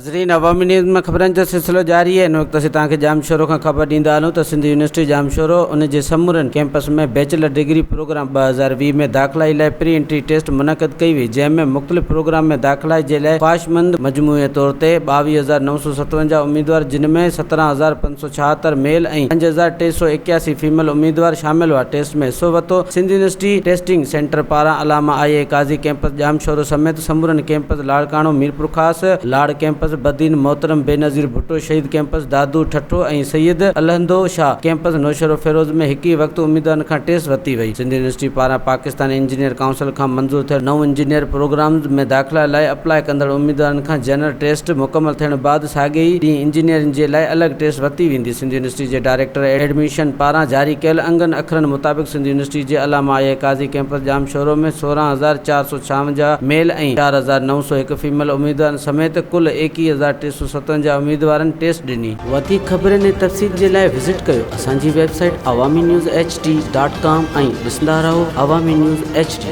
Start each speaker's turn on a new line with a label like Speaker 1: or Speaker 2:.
Speaker 1: नाज़रीन, अवामी न्यूज़ में ख़बरनि जो सिलसिलो जारी है। इन वक्त असीं तव्हांखे ॼामशोरो खां ख़बर ॾींदा हलूं त सिंध यूनिवर्सिटी ॼामशोरो उन जे समूरन कैंपस में बैचलर डिग्री प्रोग्राम 2020 में दाख़िलाई लाइ प्री एंट्री टेस्ट मुनक़द कई हुई, जंहिंमें मुख़्तलिफ़ प्रोग्राम में दाख़िला जे लाइ ख़्वाहिशमंद मजमूए तौर ते 22,957 उम्मीदवार, जिन में 17,576 मेल ऐं 5,381 फीमेल उम्मीदवार शामिल हुआ। टेस्ट में हिस्सो वरितो सिंध यूनिवर्सिटी टेस्टिंग सेंटर पारां अलामा IA काज़ी कैंपस ॼामशोरो समेत समूरन कैंपस लाड़काणो मीरपुर ख़ासि, लाड़ कैंपस बदीन मोहतरम बेनज़ीर भुट्टो शहीद कैंपस दादू ठठो ऐं सैयद अलहंदो शाह कैंपस नौशरो फेरोज़ में हिक ई वक़्तु उम्मीदवारनि खां टेस्ट वरिती वई। सिंध यूनिवर्सिटी पारां पाकिस्तानी इंजीनियर काउंसिल खां मंज़ूर थियल 9 इंजीनियर प्रोग्राम्स में दाख़िला लाइ अप्लाई कंदड़ उम्मीदवारनि खां जनरल टेस्ट मुकमल थियण बाद साॻे ई ॾींहुं इंजीनियरिंग जे लाइ अलॻि टेस्ट वरिती वेंदी। सिंध यूनिवर्सिटी जे डायरेक्टर एडमिशन पारां जारी कयल अंगनि अखरनि मुताबिक़ सिंध यूनिवर्सिटी जे अलामा IA काज़ी कैंपस ॼामशोरो में 16,456 मेल ऐं 4,901 फीमेल उम्मीदवारनि समेत कुल 21,357 उम्मीदवारनि टेस्ट ॾिनी। वधीक ख़बरनि ऐं तफ़सील जे लाइ विज़िट कयो असांजी वेबसाइट awamiNewsHD.com ऐं ॾिसंदा रहो अवामी न्यूज़ HD।